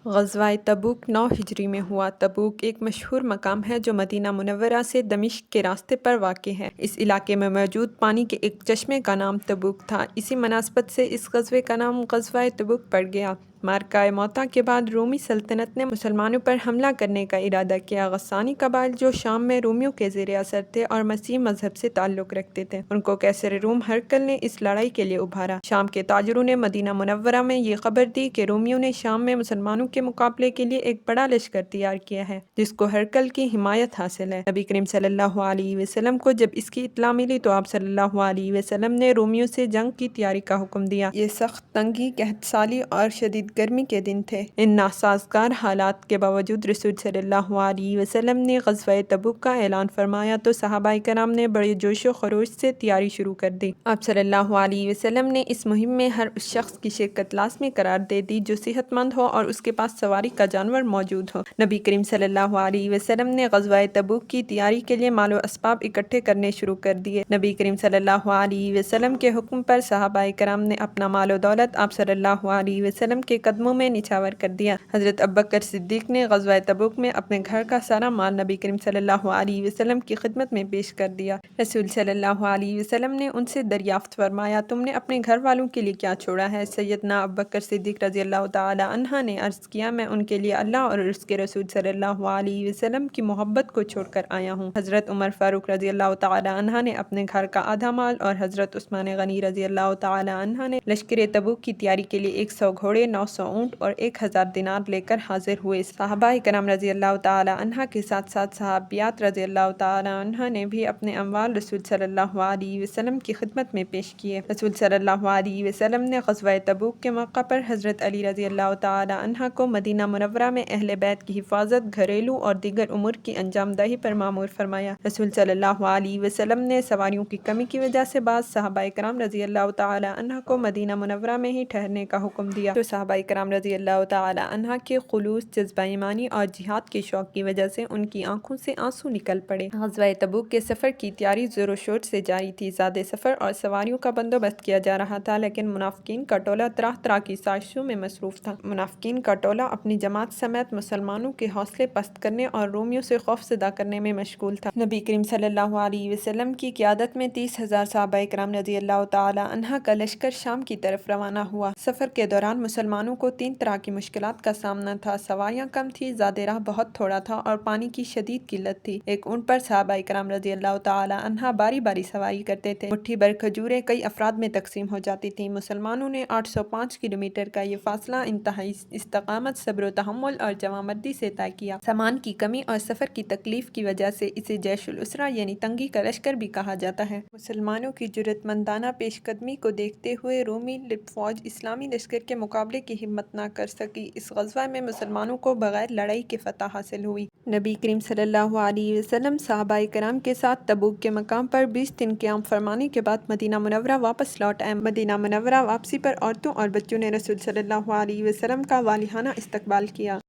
غزوہ تبوک 9 ہجری میں ہوا۔ تبوک ایک مشہور مقام ہے جو مدینہ منورہ سے دمشق کے راستے پر واقع ہے۔ اس علاقے میں موجود پانی کے ایک چشمے کا نام تبوک تھا۔ اسی مناسبت سے اس غزوے کا نام غزوہ تبوک پڑ گیا۔ معرکہ موطا کے بعد رومی سلطنت نے مسلمانوں پر حملہ کرنے کا ارادہ کیا۔ غسانی قبائل جو شام میں رومیوں کے زیر اثر تھے اور مسیحی مذہب سے تعلق رکھتے تھے، ان کو قیصر روم ہرقل نے اس لڑائی کے لیے ابھارا۔ شام کے تاجروں نے مدینہ منورہ میں یہ خبر دی کہ رومیوں نے شام میں مسلمانوں کے مقابلے کے لیے ایک بڑا لشکر تیار کیا ہے جس کو ہرقل کی حمایت حاصل ہے۔ نبی کریم صلی اللہ علیہ وسلم کو جب اس کی اطلاع ملی تو آپ صلی اللہ علیہ وسلم نے رومیوں سے جنگ کی تیاری کا حکم دیا۔ یہ سخت تنگی، قحط سالی اور شدید گرمی کے دن تھے۔ ان ناسازگار حالات کے باوجود رسول صلی اللہ علیہ وسلم نے غزوہ تبوک کا اعلان فرمایا تو صحابہ کرام نے بڑے جوش و خروش سے تیاری شروع کر دی۔ آپ صلی اللہ علیہ وسلم نے اس مہم میں ہر اس شخص کی شرکت لازمی قرار دے دی جو صحت مند ہو اور اس کے پاس سواری کا جانور موجود ہو۔ نبی کریم صلی اللہ علیہ وسلم نے غزوہ تبوک کی تیاری کے لیے مال و اسباب اکٹھے کرنے شروع کر دیے۔ نبی کریم صلی اللہ علیہ وسلم کے حکم پر صحابہ کرام نے اپنا مال و دولت آپ صلی اللہ علیہ وسلم کے قدموں میں نچھاور کر دیا۔ حضرت ابوبکر صدیق نے غزوہ تبوک میں اپنے گھر کا سارا مال نبی کریم صلی اللہ علیہ وسلم کی خدمت میں پیش کر دیا۔ رسول صلی اللہ علیہ وسلم نے ان سے دریافت فرمایا، تم نے اپنے گھر والوں کے لیے کیا چھوڑا ہے؟ سیدنا ابوبکر صدیق رضی اللہ تعالی عنہ نے عرض کیا، میں ان کے لیے اللہ اور اس کے رسول صلی اللہ علیہ وسلم کی محبت کو چھوڑ کر آیا ہوں۔ حضرت عمر فاروق رضی اللہ تعالی عنہ نے اپنے گھر کا آدھا مال اور حضرت عثمان غنی رضی اللہ تعالی عنہ نے لشکر تبوک کی تیاری کے لیے 100 گھوڑے، 900 اونٹ اور 1000 دینار لے کر حاضر ہوئے۔ صحابہ کرام رضی اللہ تعالی عنہ کے ساتھ ساتھ صحابیات رضی اللہ تعالی عنہ نے بھی اپنے اموال رسول صلی اللہ علیہ وسلم کی خدمت میں پیش کیے۔ رسول صلی اللہ علیہ وسلم نے غزوہ تبوک کے موقع پر حضرت علی رضی اللہ تعالی عنہ کو مدینہ منورہ میں اہل بیت کی حفاظت، گھریلو اور دیگر امور کی انجام دہی پر مامور فرمایا۔ رسول صلی اللہ علیہ وسلم نے سواریوں کی کمی کی وجہ سے بعض صحابہ کرام رضی اللہ تعالی عنہ کو مدینہ منورہ میں ہی ٹھہرنے کا حکم دیا تو صحابہ کرام رضی اللہ تعالی عنہ کے خلوص، جذبہ ایمانی اور جہاد کے شوق کی وجہ سے ان کی آنکھوں سے آنسو نکل پڑے۔ غزوہ تبوک کے سفر کی تیاری زور و شور سے جاری تھی۔ زاد سفر اور سواریوں کا بندوبست کیا جا رہا تھا، لیکن منافقین کا ٹولہ طرح طرح کی سازشوں میں مصروف تھا۔ منافقین کا ٹولہ اپنی جماعت سمیت مسلمانوں کے حوصلے پست کرنے اور رومیوں سے خوف زدہ کرنے میں مشغول تھا۔ نبی کریم صلی اللہ علیہ وسلم کی قیادت میں 30,000 صحابہ کرام رضی اللہ تعالی عنہ کا لشکر شام کی طرف روانہ ہوا۔ سفر کے دوران مسلمانوں کو 3 طرح کی مشکلات کا سامنا تھا۔ سواریاں کم تھیں، زاد راہ بہت تھوڑا تھا اور پانی کی شدید قلت تھی۔ ایک اونٹ پر صحابہ کرام رضی اللہ تعالی عنہ باری باری سواری کرتے تھے۔ مٹھی بھر کھجوریں کئی افراد میں تقسیم ہو جاتی تھیں۔ مسلمانوں نے 805 کلومیٹر کا یہ فاصلہ انتہائی استقامت، صبر و تحمل اور جوانمردی سے طے کیا۔ سامان کی کمی اور سفر کی تکلیف کی وجہ سے اسے جیش العسرہ یعنی تنگی کا لشکر بھی کہا جاتا ہے۔ مسلمانوں کی جرأت مندانہ پیش قدمی کو دیکھتے ہوئے رومی فوج اسلامی لشکر کے مقابلے کی ہمت نہ کر سکی۔ اس غزوہ میں مسلمانوں کو بغیر لڑائی کے فتح حاصل ہوئی۔ نبی کریم صلی اللہ علیہ وسلم صحابہ کرام کے ساتھ تبوک کے مقام پر 20 دن قیام فرمانے کے بعد مدینہ منورہ واپس لوٹ آئے۔ مدینہ منورہ واپسی پر عورتوں اور بچوں نے رسول صلی اللہ علیہ وسلم کا والہانہ استقبال کیا۔